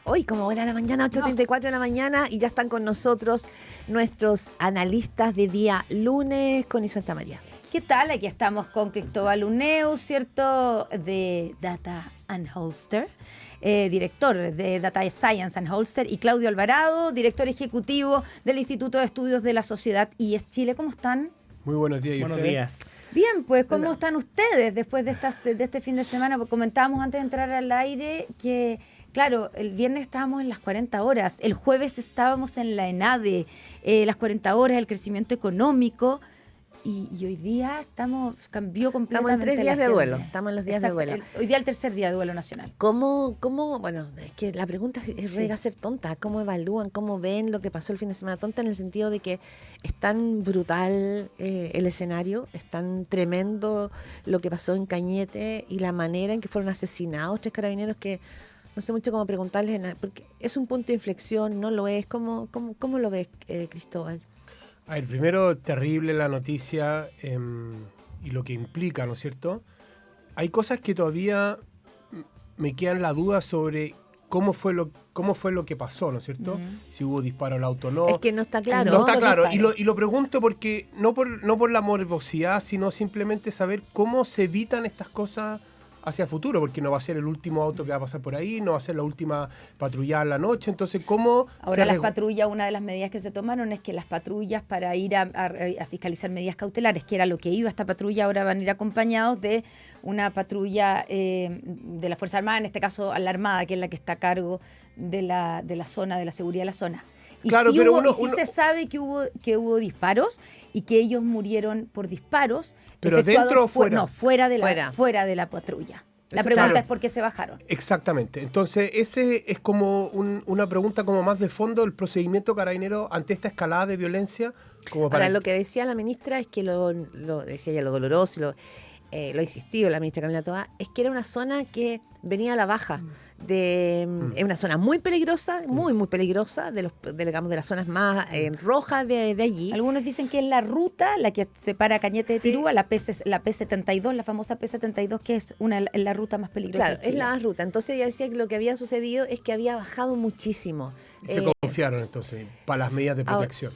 Hoy como era la mañana, 8:34 de la mañana, y ya están con nosotros nuestros analistas de día lunes con Santa María. ¿Qué tal? Aquí estamos con Cristóbal Uneu, ¿cierto? De Data and Holster, director de Data Science and Holster, y Claudio Alvarado, director ejecutivo del Instituto de Estudios de la Sociedad IES Chile. ¿Cómo están? Muy buenos días. Buenos días. Bien, pues, ¿cómo están ustedes después de este fin de semana? Porque comentábamos antes de entrar al aire que, claro, el viernes estábamos en las 40 horas, el jueves estábamos en la ENADE, las 40 horas, el crecimiento económico, y hoy día cambió completamente. Estamos en 3 días de duelo, estamos en los días de duelo. Hoy día el tercer día de duelo nacional. Bueno, es que la pregunta llega a ser tonta. ¿Cómo evalúan, cómo ven lo que pasó el fin de semana? Tonta en el sentido de que es tan brutal el escenario, es tan tremendo lo que pasó en Cañete y la manera en que fueron asesinados 3 carabineros que no sé mucho cómo preguntarles, porque es un punto de inflexión, no lo es. ¿Cómo lo ves, Cristóbal? A ver, primero, terrible la noticia y lo que implica, ¿no es cierto? Hay cosas que todavía me quedan la duda sobre cómo fue lo que pasó, ¿no es cierto? Si hubo disparo al auto o no. Es que no está claro. No está claro. Y lo pregunto porque no por la morbosidad, sino simplemente saber cómo se evitan estas cosas hacia el futuro, porque no va a ser el último auto que va a pasar por ahí, no va a ser la última patrullada en la noche. Entonces, ¿cómo? Ahora las patrullas, una de las medidas que se tomaron es que las patrullas para ir a fiscalizar medidas cautelares, que era lo que iba esta patrulla, ahora van a ir acompañados de una patrulla de la Fuerza Armada, en este caso a la Armada, que es la que está a cargo de la zona, de la seguridad de la zona. Y claro, sí, pero sí se sabe que hubo disparos y que ellos murieron por disparos. ¿Pero dentro o fuera? No, fuera de la patrulla. La pregunta es por qué se bajaron. Exactamente. Entonces, ese es como una pregunta como más de fondo, el procedimiento carabinero ante esta escalada de violencia. Ahora, lo que decía la ministra es que lo decía ella, lo doloroso, lo insistido la ministra Camila Toá, es que era una zona que venía a la baja. Es una zona muy peligrosa, muy peligrosa, de las zonas más rojas de allí. Algunos dicen que es la ruta, la que separa Cañete de Tirúa, la P72, la famosa P72, que es la ruta más peligrosa. Claro, es la más ruta. Entonces ella decía que lo que había sucedido es que había bajado muchísimo. Se confiaron entonces para las medidas de protección.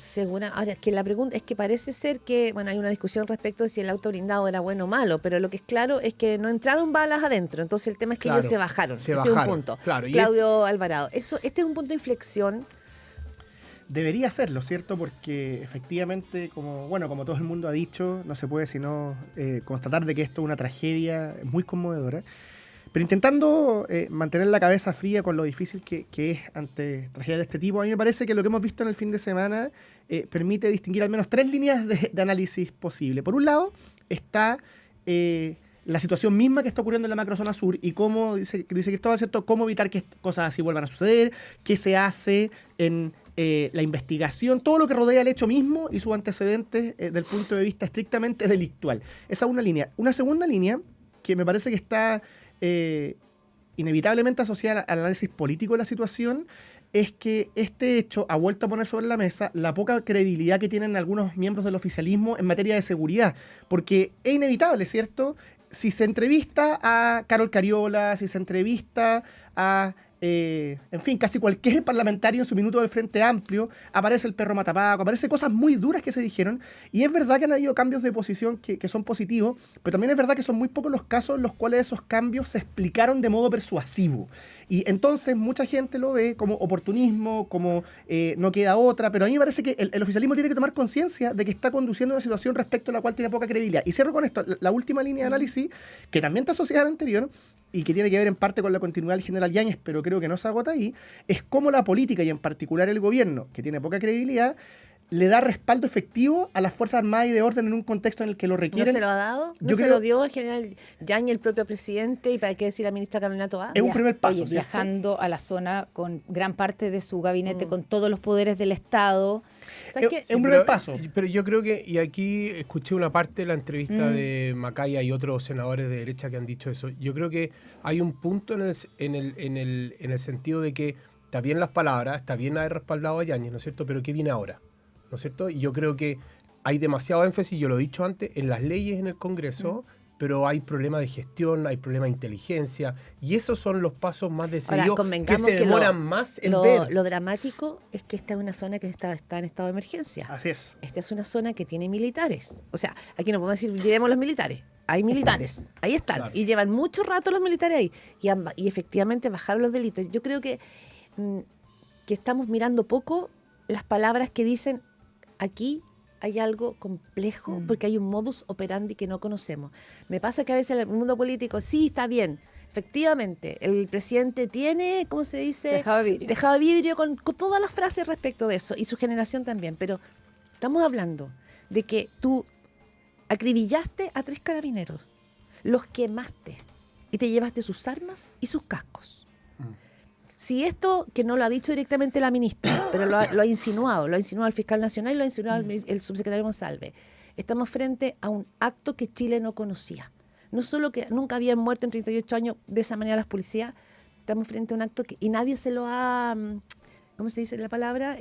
Ahora, que la pregunta es que parece ser que, bueno, hay una discusión respecto de si el auto blindado era bueno o malo, pero lo que es claro es que no entraron balas adentro. Entonces el tema es que ellos se bajaron. Ese es un punto. Claro, Claudio Alvarado. Este es un punto de inflexión. Debería serlo, ¿cierto? Porque efectivamente, como todo el mundo ha dicho, no se puede sino constatar de que esto es una tragedia muy conmovedora. Pero intentando mantener la cabeza fría con lo difícil que es ante tragedias de este tipo, a mí me parece que lo que hemos visto en el fin de semana permite distinguir al menos 3 líneas de análisis posible. Por un lado está la situación misma que está ocurriendo en la macrozona sur y cómo, dice Cristóbal, ¿cierto?, cómo evitar que cosas así vuelvan a suceder, qué se hace en la investigación, todo lo que rodea el hecho mismo y sus antecedentes del punto de vista estrictamente delictual. Esa es una línea. Una segunda línea que me parece que está inevitablemente asociada al análisis político de la situación es que este hecho ha vuelto a poner sobre la mesa la poca credibilidad que tienen algunos miembros del oficialismo en materia de seguridad, porque es inevitable, ¿cierto? Si se entrevista a Carol Cariola, si se entrevista a en fin, casi cualquier parlamentario en su minuto del Frente Amplio, aparece el perro matapaco, aparece cosas muy duras que se dijeron, y es verdad que han habido cambios de posición que son positivos, pero también es verdad que son muy pocos los casos en los cuales esos cambios se explicaron de modo persuasivo, y entonces mucha gente lo ve como oportunismo, como no queda otra, pero a mí me parece que el oficialismo tiene que tomar conciencia de que está conduciendo una situación respecto a la cual tiene poca credibilidad. Y cierro con esto, la última línea de análisis, que también está asociada a la anterior, y que tiene que ver en parte con la continuidad del general Yáñez, pero creo que no se agota ahí, es cómo la política y en particular el gobierno, que tiene poca credibilidad, le da respaldo efectivo a las Fuerzas Armadas y de orden en un contexto en el que lo requieren. ¿No se lo ha dado? ¿No se lo dio el general Yáñez, el propio presidente, y para qué decir la ministra Camila Toá? Es un primer paso. Oye, viajando a la zona con gran parte de su gabinete, con todos los poderes del Estado. Es un primer paso. Pero yo creo que, y aquí escuché una parte de la entrevista de Macaya y otros senadores de derecha que han dicho eso, yo creo que hay un punto en el sentido de que está bien las palabras, está bien haber respaldado a Yáñez, ¿no es cierto? Pero ¿qué viene ahora? ¿No es cierto? Y yo creo que hay demasiado énfasis, yo lo he dicho antes, en las leyes en el Congreso pero hay problemas de gestión, hay problemas de inteligencia, y esos son los pasos más decididos que se demoran más en ver. Lo dramático es que esta es una zona que está en estado de emergencia. Así es. Esta es una zona que tiene militares. O sea, aquí no podemos decir, llevemos los militares. Hay militares, ahí están, claro. Y llevan mucho rato los militares ahí, y efectivamente bajaron los delitos. Yo creo que estamos mirando poco las palabras que dicen aquí hay algo complejo porque hay un modus operandi que no conocemos. Me pasa que a veces en el mundo político, sí, está bien, efectivamente, el presidente tiene, ¿cómo se dice? Tejado de vidrio con todas las frases respecto de eso, y su generación también, pero estamos hablando de que tú acribillaste a 3 carabineros, los quemaste y te llevaste sus armas y sus cascos. Si esto, que no lo ha dicho directamente la ministra, pero lo ha insinuado el fiscal nacional y lo ha insinuado el subsecretario Monsalve, estamos frente a un acto que Chile no conocía. No solo que nunca habían muerto en 38 años de esa manera las policías, estamos frente a un acto y nadie se lo ha, ¿cómo se dice la palabra?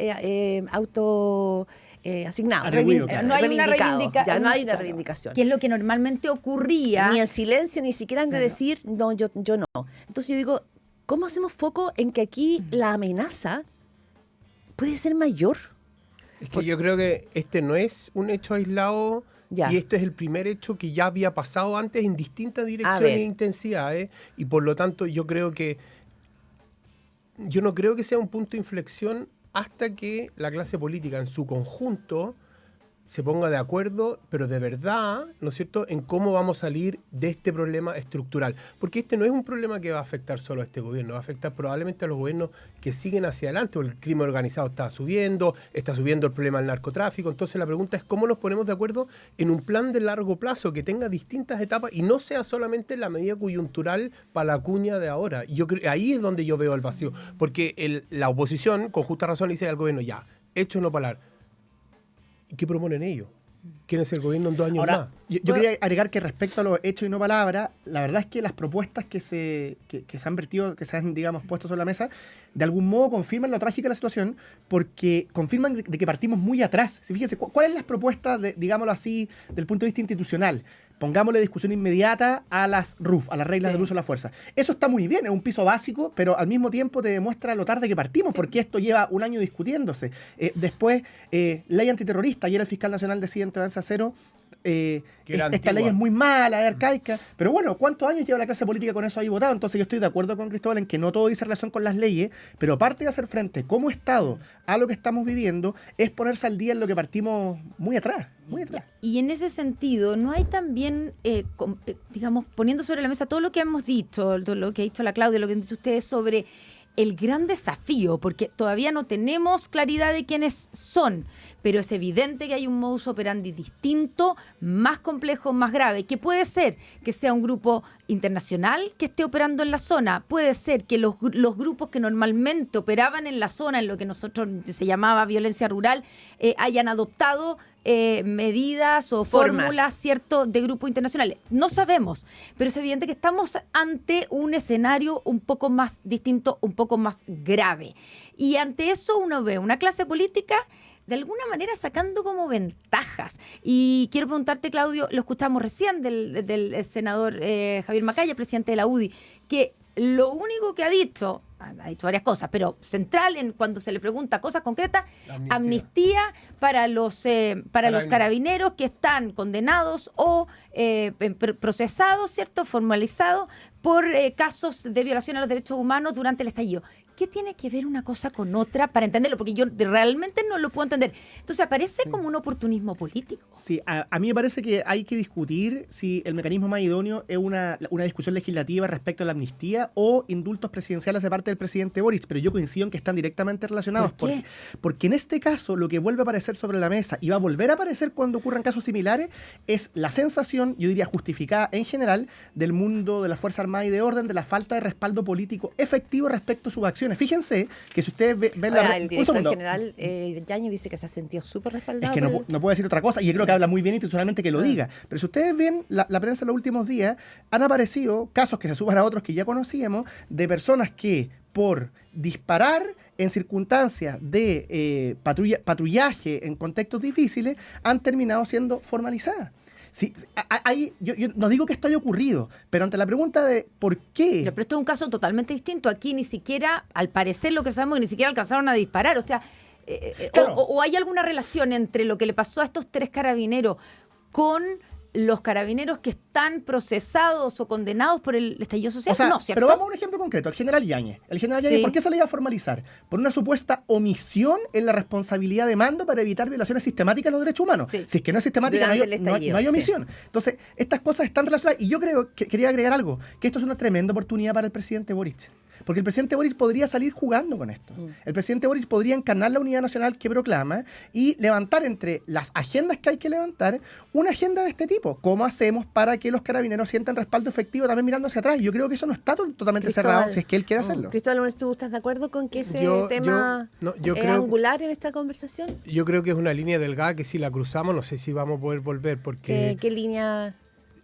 Asignado. No hay una ya no hay una reivindicación. Que es lo que normalmente ocurría. Ni en silencio, ni siquiera han de decir, no, yo no. Entonces yo digo, ¿cómo hacemos foco en que aquí la amenaza puede ser mayor? Es que yo creo que este no es un hecho aislado, y esto es el primer hecho que ya había pasado antes en distintas direcciones e intensidades, y por lo tanto yo no creo que sea un punto de inflexión hasta que la clase política en su conjunto se ponga de acuerdo, pero de verdad, ¿no es cierto?, en cómo vamos a salir de este problema estructural. Porque este no es un problema que va a afectar solo a este gobierno, va a afectar probablemente a los gobiernos que siguen hacia adelante, porque el crimen organizado está subiendo el problema del narcotráfico. Entonces la pregunta es cómo nos ponemos de acuerdo en un plan de largo plazo que tenga distintas etapas y no sea solamente la medida coyuntural para la cuña de ahora. Y yo creo, ahí es donde yo veo el vacío, porque la oposición, con justa razón, dice al gobierno, ya, hecho no parar. ¿Y qué proponen ellos? ¿Quién es el gobierno en 2 años más? Yo quería agregar que respecto a los hechos y no palabras, la verdad es que las propuestas que se han vertido, que se han, digamos, puesto sobre la mesa, de algún modo confirman lo trágica de la situación, porque confirman de que partimos muy atrás. Fíjense, ¿cuáles son las propuestas, digámoslo así, del punto de vista institucional? Pongámosle discusión inmediata a las RUF, a las reglas del uso de la fuerza. Eso está muy bien, es un piso básico, pero al mismo tiempo te demuestra lo tarde que partimos, porque esto lleva 1 año discutiéndose. Después, ley antiterrorista. Ayer el fiscal nacional decía en Tolerancia Cero, esta ley es muy mala, es arcaica, pero bueno, ¿cuántos años lleva la clase política con eso ahí votado? Entonces yo estoy de acuerdo con Cristóbal en que no todo dice relación con las leyes, pero parte de hacer frente como Estado a lo que estamos viviendo es ponerse al día en lo que partimos muy atrás. Y en ese sentido, ¿no hay también, digamos, poniendo sobre la mesa todo lo que hemos dicho, todo lo que ha dicho la Claudia, lo que han dicho ustedes sobre el gran desafío, porque todavía no tenemos claridad de quiénes son, pero es evidente que hay un modus operandi distinto, más complejo, más grave, que puede ser que sea un grupo internacional que esté operando en la zona, puede ser que los grupos que normalmente operaban en la zona, en lo que nosotros se llamaba violencia rural, hayan adoptado medidas o fórmulas, ¿cierto?, de grupos internacionales. No sabemos, pero es evidente que estamos ante un escenario un poco más distinto, un poco más grave. Y ante eso uno ve una clase política de alguna manera sacando como ventajas. Y quiero preguntarte, Claudio, lo escuchamos recién del senador Javier Macaya, presidente de la UDI, que lo único que ha dicho varias cosas, pero central en cuando se le pregunta cosas concretas, amnistía para los carabineros que están condenados o procesados, ¿cierto?, formalizados por casos de violación a los derechos humanos durante el estallido. ¿Qué tiene que ver una cosa con otra para entenderlo? Porque yo realmente no lo puedo entender. Entonces aparece como un oportunismo político. Sí, a mí me parece que hay que discutir si el mecanismo más idóneo es una discusión legislativa respecto a la amnistía o indultos presidenciales de parte del presidente Boric, pero yo coincido en que están directamente relacionados. ¿Por qué? Porque en este caso lo que vuelve a aparecer sobre la mesa y va a volver a aparecer cuando ocurran casos similares es la sensación, yo diría justificada en general, del mundo de las Fuerzas Armadas y de Orden de la falta de respaldo político efectivo respecto a sus acciones. Fíjense que si ustedes ven el director general Yáñez dice que se ha sentido súper respaldado. Es que no puede decir otra cosa, y yo creo que habla muy bien institucionalmente que lo diga. Pero si ustedes ven la prensa en los últimos días, han aparecido casos que se suman a otros que ya conocíamos, de personas que por disparar en circunstancias de patrullaje en contextos difíciles han terminado siendo formalizadas. Yo no digo que esto haya ocurrido, pero ante la pregunta de ¿por qué? Pero esto es un caso totalmente distinto. Aquí ni siquiera, al parecer lo que sabemos, ni siquiera alcanzaron a disparar. O sea, Claro. o hay alguna relación entre lo que le pasó a estos 3 carabineros con los carabineros que están procesados o condenados por el estallido social. O sea, no, ¿cierto? pero vamos a un ejemplo concreto, el general Yáñez. El general Yáñez, Sí. ¿por qué se le iba a formalizar? Por una supuesta omisión en la responsabilidad de mando para evitar violaciones sistemáticas de los derechos humanos. Sí. Si es que no es sistemática, no Durante hay, el no hay- estallido, no hay sí. omisión. Entonces, estas cosas están relacionadas. Y yo creo que quería agregar algo, que esto es una tremenda oportunidad para el presidente Boric. Porque el presidente Boric podría salir jugando con esto. El presidente Boric podría encarnar la unidad nacional que proclama y levantar entre las agendas que hay que levantar una agenda de este tipo. ¿Cómo hacemos para que los carabineros sientan respaldo efectivo también mirando hacia atrás? Yo creo que eso no está totalmente cerrado si es que él quiere hacerlo. Cristóbal Núñez, ¿tú estás de acuerdo con que ese Yo tema es creo- angular en esta conversación? Yo creo que es una línea delgada que si la cruzamos no sé si vamos a poder volver porque ¿Qué línea?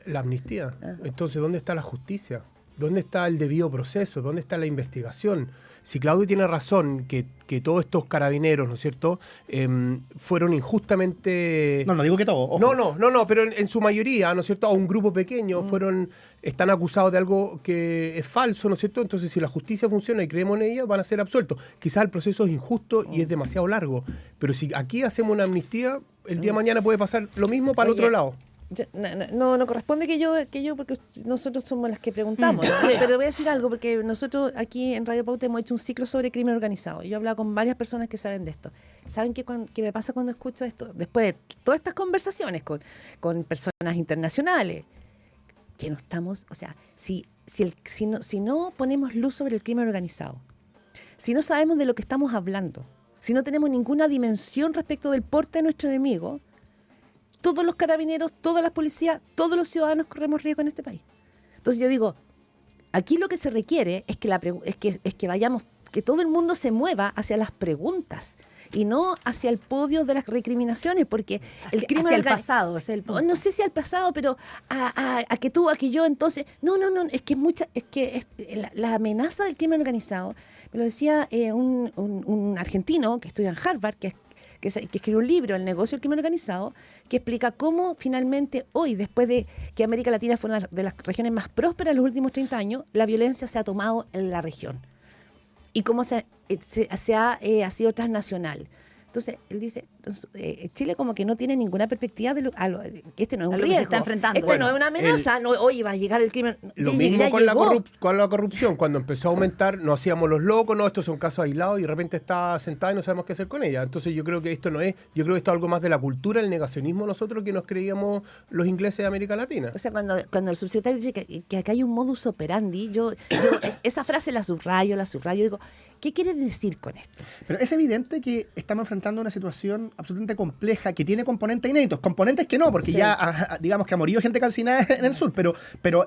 la amnistía. Entonces, ¿dónde está la justicia? ¿Dónde está el debido proceso? ¿Dónde está la investigación? Si Claudio tiene razón que todos estos carabineros, ¿no es cierto?, fueron injustamente... No digo que todo. Ojo. No, pero en su mayoría, ¿no es cierto?, a un grupo pequeño están acusados de algo que es falso, ¿no es cierto? Entonces, si la justicia funciona y creemos en ella, van a ser absueltos. Quizás el proceso es injusto y es demasiado largo, pero si aquí hacemos una amnistía, el día de mañana puede pasar lo mismo para el Oye, otro lado. No corresponde que yo, porque nosotros somos las que preguntamos, ¿no? Pero voy a decir algo, porque nosotros aquí en Radio Pauta hemos hecho un ciclo sobre crimen organizado. Yo he hablado con varias personas que saben de esto. ¿Saben qué me pasa cuando escucho esto? Después de todas estas conversaciones con personas internacionales, que no estamos, o sea, si no ponemos luz sobre el crimen organizado, si no sabemos de lo que estamos hablando, si no tenemos ninguna dimensión respecto del porte de nuestro enemigo, todos los carabineros, todas las policías, todos los ciudadanos corremos riesgo en este país. Entonces yo digo, aquí lo que se requiere es que vayamos, que todo el mundo se mueva hacia las preguntas y no hacia el podio de las recriminaciones, porque el crimen hacia el pasado, ese es el punto. no sé si al pasado, pero a que tú, a que yo, entonces, no, la amenaza del crimen organizado, me lo decía un argentino que estudia en Harvard, que escribió un libro, El negocio del crimen organizado, que explica cómo finalmente hoy, después de que América Latina fue una de las regiones más prósperas en los últimos 30 años, la violencia se ha tomado en la región. Y cómo se ha sido transnacional. Entonces, él dice, Chile como que no tiene ninguna perspectiva de este no es un A lo que riesgo. se está enfrentando. Este no es una amenaza. hoy va a llegar el crimen. Lo Sí, mismo ya con la llegó. corrupción. Cuando empezó a aumentar, nos hacíamos los locos, no, estos son casos aislados y de repente está sentada y no sabemos qué hacer con ella. Entonces yo creo que esto yo creo que esto es algo más de la cultura, el negacionismo nosotros que nos creíamos los ingleses de América Latina. O sea, cuando el subsecretario dice que acá hay un modus operandi, esa frase la subrayo, digo, ¿qué quiere decir con esto? Pero es evidente que estamos enfrentando una situación absolutamente compleja que tiene componentes inéditos, componentes que no, porque Sí. ya digamos que ha morido gente calcinada en el sur, pero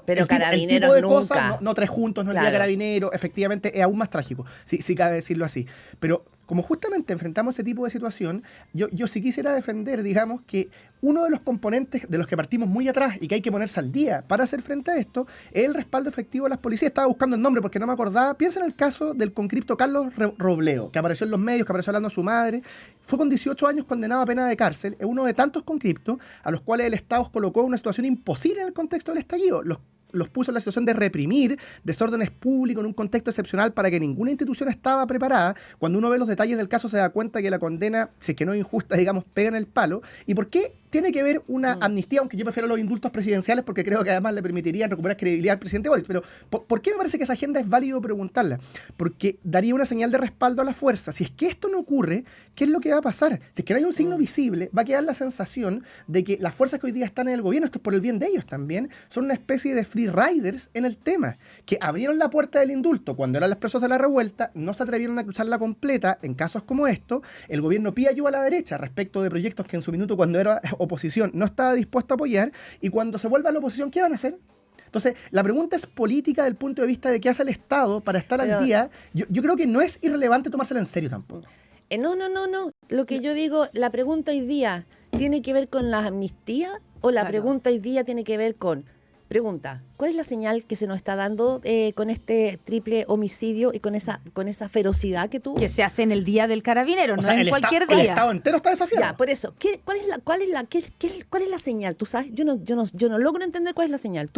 el Carabineros tipo de nunca. cosas, no tres juntos, no el día Claro. carabinero, efectivamente es aún más trágico, si cabe decirlo así. Pero como justamente enfrentamos ese tipo de situación, yo sí quisiera defender, digamos, que uno de los componentes de los que partimos muy atrás y que hay que ponerse al día para hacer frente a esto es el respaldo efectivo de las policías. Estaba buscando el nombre porque no me acordaba. Piensa en el caso del concripto Carlos Robleo, que apareció en los medios, que apareció hablando a su madre. Fue con 18 años condenado a pena de cárcel. Es uno de tantos concriptos a los cuales el Estado colocó en una situación imposible en el contexto del estallido. Los puso en la situación de reprimir desórdenes públicos en un contexto excepcional para que ninguna institución estaba preparada. Cuando uno ve los detalles del caso se da cuenta que la condena, si es que no es injusta, digamos, pega en el palo. ¿Y por qué tiene que ver una amnistía? Aunque yo prefiero los indultos presidenciales porque creo que además le permitirían recuperar credibilidad al presidente Boric. Pero ¿por qué me parece que esa agenda es válido preguntarla? Porque daría una señal de respaldo a la fuerza. Si es que esto no ocurre, ¿qué es lo que va a pasar? Si es que no hay un signo visible, va a quedar la sensación de que las fuerzas que hoy día están en el gobierno, esto es por el bien de ellos también, son una especie de free riders en el tema, que abrieron la puerta del indulto cuando eran los presos de la revuelta, no se atrevieron a cruzarla completa en casos como esto. El gobierno pide ayuda a la derecha respecto de proyectos que en su minuto cuando era oposición no estaba dispuesto a apoyar, y cuando se vuelva a la oposición, ¿qué van a hacer? Entonces, la pregunta es política del punto de vista de qué hace el Estado para estar al día. Yo creo que no es irrelevante tomársela en serio tampoco. No. Lo que yo digo, la pregunta hoy día tiene que ver con las amnistías o la Claro. pregunta hoy día tiene que ver con Pregunta, ¿cuál es la señal que se nos está dando con este triple homicidio y con esa ferocidad que tuvo? Que se hace en el día del carabinero, O no sea, en el cualquier El día. Estado entero está desafiado. Ya, por eso, ¿cuál es la señal? ¿Tú sabes? Yo no logro entender cuál es la señal.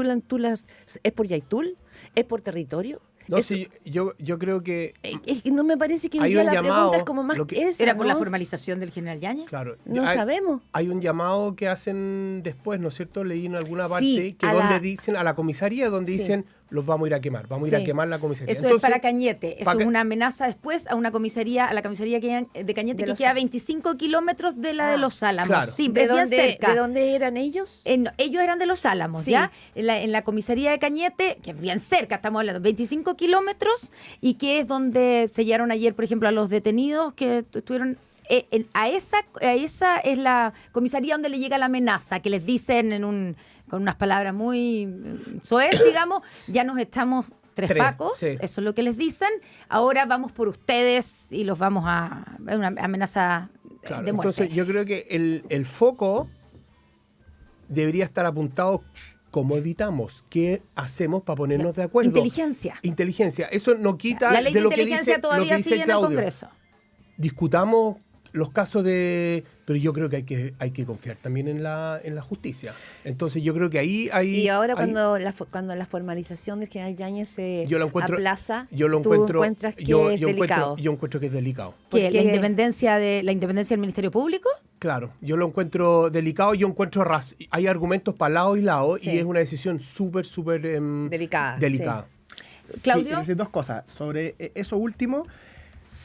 ¿Es por Yaitul? ¿Es por territorio? No, sí, yo creo que Es que no me parece que hoy hay día un la llamado, pregunta es como más lo que- esa, ¿Era por la ¿no? formalización del general Yáñez? claro, No sabemos. Hay un llamado que hacen después, ¿no es cierto? Leí en alguna parte Sí, que dicen a la comisaría donde Sí. dicen los vamos a ir a quemar, vamos a ir a Sí. quemar la comisaría. Eso es Entonces, para Cañete. Eso para es Ca- una amenaza después a la comisaría de Cañete, De que Los queda a Álamos. 25 kilómetros de la de Los Álamos. Claro. Sí, ¿De es bien dónde, cerca. ¿De dónde eran ellos? Ellos eran de Los Álamos, Sí. ¿ya? En la comisaría de Cañete, que es bien cerca, estamos hablando, 25 kilómetros, y que es donde sellaron ayer, por ejemplo, a los detenidos que estuvieron. A esa es la comisaría donde le llega la amenaza, que les dicen con unas palabras muy soez, digamos, ya nos echamos tres pacos, sí. eso es lo que les dicen, ahora vamos por ustedes y los vamos a... Es una amenaza claro, de muerte. entonces yo creo que el foco debería estar apuntado cómo evitamos, qué hacemos para ponernos de acuerdo. Inteligencia. Eso no quita La ley de de lo que inteligencia dice, todavía lo que dice sigue en el Claudio. Congreso. Discutamos los casos pero yo creo que hay que confiar también en la justicia. Entonces yo creo que ahí hay... Y ahora hay- cuando la formalización del general Yáñez se yo lo encuentro, aplaza, yo lo tú encuentro, encuentras que yo es delicado. yo encuentro que es delicado. ¿Que Porque- la independencia del Ministerio Público? Claro, yo lo encuentro delicado, yo encuentro hay argumentos para lado y lado Sí. y es una decisión súper Delicada, Claudio. Sí, quiero decir dos cosas. Sobre eso último,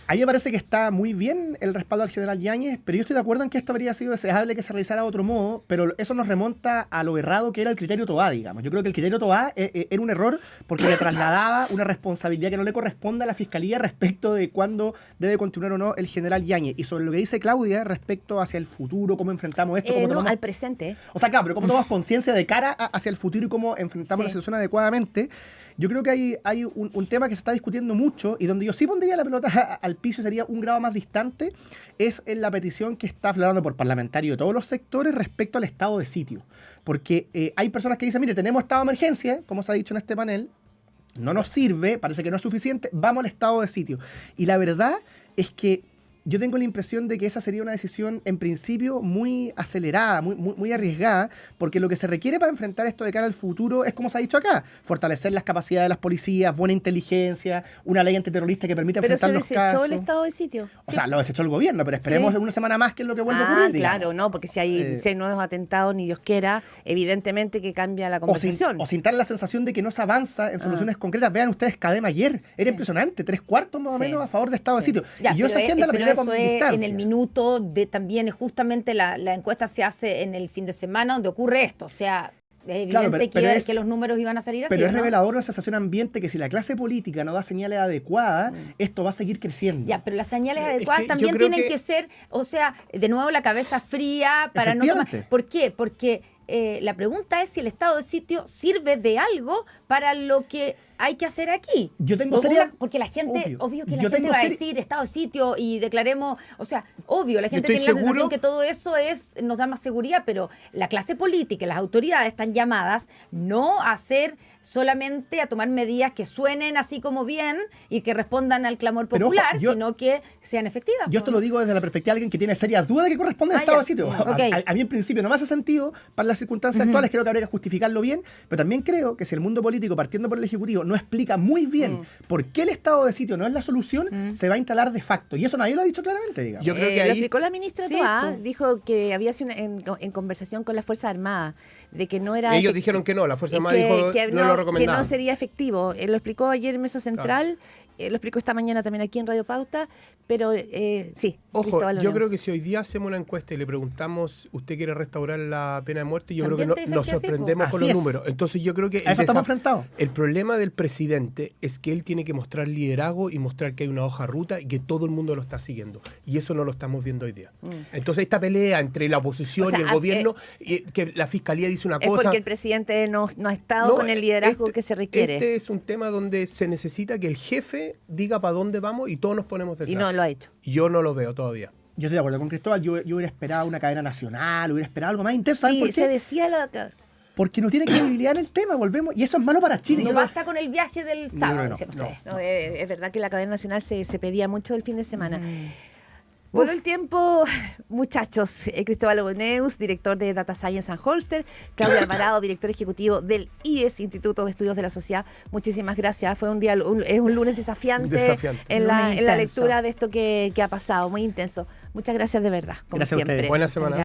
a mí me parece que está muy bien el respaldo al general Yáñez, pero yo estoy de acuerdo en que esto habría sido deseable que se realizara de otro modo, pero eso nos remonta a lo errado que era el criterio Tobá, digamos. Yo creo que el criterio Tobá era un error porque le trasladaba una responsabilidad que no le corresponde a la Fiscalía respecto de cuándo debe continuar o no el general Yáñez. Y sobre lo que dice Claudia respecto hacia el futuro, cómo enfrentamos esto, cómo No, tomamos... al presente. O sea, claro, pero cómo tomamos conciencia de cara hacia el futuro y cómo enfrentamos Sí. la situación adecuadamente. Yo creo que hay un tema que se está discutiendo mucho y donde yo sí pondría la pelota al piso y sería un grado más distante, es en la petición que está aflorando por parlamentarios de todos los sectores respecto al estado de sitio. Porque hay personas que dicen, mire, tenemos estado de emergencia, como se ha dicho en este panel, no nos sirve, parece que no es suficiente, vamos al estado de sitio. Y la verdad es que yo tengo la impresión de que esa sería una decisión, en principio, muy acelerada, muy arriesgada, porque lo que se requiere para enfrentar esto de cara al futuro es, como se ha dicho acá, fortalecer las capacidades de las policías, buena inteligencia, una ley antiterrorista que permita Pero enfrentar se los desechó casos. el estado de sitio. O sea, lo desechó el gobierno, pero esperemos Sí. una semana más que es lo que vuelve a ocurrir. digamos. Claro, no, porque si hay nuevos atentados, ni Dios quiera, evidentemente que cambia la O sin, conversación. o sin dar la sensación de que no se avanza en soluciones concretas. Vean ustedes Cadema ayer, era impresionante, 3/4 más o Sí. menos a favor de estado de Sí. sitio. Ya, y yo esa agenda la pero primera eso con es distancia. en el minuto de también, justamente la encuesta se hace en el fin de semana donde ocurre esto. O sea, es Claro, evidente que los números iban a salir así. Pero es ¿no? revelador una sensación ambiente que si la clase política no da señales adecuadas, esto va a seguir creciendo. Ya, pero las señales Es adecuadas que yo también creo tienen que- que ser, o sea, de nuevo la cabeza fría para no tomar. Efectivamente. ¿Por qué? Porque la pregunta es si el estado de sitio sirve de algo para lo que hay que hacer aquí. Yo tengo serias- Porque la gente, obvio que la Yo gente tengo va a seri- decir estado de sitio y declaremos, o sea, obvio, la gente estoy tiene la sensación seguro- que todo eso nos da más seguridad, pero la clase política y las autoridades están llamadas no a hacer solamente a tomar medidas que suenen así como bien y que respondan al clamor Pero ojo, popular, yo- sino que sean efectivas. Yo esto lo digo desde la perspectiva de alguien que tiene serias dudas de que corresponde al Ah, estado ya. de sitio. Ok. A mí en principio no me hace sentido para las circunstancias actuales, creo que habría que justificarlo bien, pero también creo que si el mundo político, partiendo por el Ejecutivo, no explica muy bien por qué el estado de sitio no es la solución, se va a instalar de facto. Y eso nadie lo ha dicho claramente, digamos. Yo creo que Lo ahí... explicó la ministra Sí, Toá, pues. dijo que había sido en conversación con las Fuerzas Armadas, de que no era... Ellos efecti- dijeron que no, la Fuerza y Armada dijo no lo que recomendaba. no sería efectivo. Él lo explicó ayer en Mesa Central, lo explicó esta mañana también aquí en Radio Pauta, pero sí. Ojo, Cristóbal yo León. creo que si hoy día hacemos una encuesta y le preguntamos, ¿usted quiere restaurar la pena de muerte? Yo creo que También te dicen nos que sí, po. sorprendemos con Así los es. números. Entonces yo creo que A eso estamos enfrentados. el problema del presidente es que él tiene que mostrar liderazgo y mostrar que hay una hoja ruta y que todo el mundo lo está siguiendo. Y eso no lo estamos viendo hoy día. Entonces esta pelea entre la oposición O sea, y el gobierno, que la fiscalía dice una Es cosa... porque el presidente no ha estado No, con el liderazgo este- que se requiere. Este es un tema donde se necesita que el jefe diga para dónde vamos y todos nos ponemos detrás. Y no lo ha hecho. Yo no lo veo todavía. Yo estoy de acuerdo con Cristóbal, yo hubiera esperado una cadena nacional, hubiera esperado algo más intenso. ¿Saben Sí, por qué? se decía porque no tiene credibilidad en el tema, volvemos, y eso es malo para Chile. No basta con el viaje del sábado, no, dicen no. ustedes. No, es verdad que la cadena nacional se pedía mucho el fin de semana. Por el tiempo, muchachos, Cristóbal Oboneus, director de Data Science and Holster, Claudia Alvarado, director ejecutivo del IES, Instituto de Estudios de la Sociedad, muchísimas gracias. Fue es un lunes desafiante. En la lectura de esto que ha pasado, muy intenso. Muchas gracias de verdad, como Gracias a siempre. ustedes. Buena semana.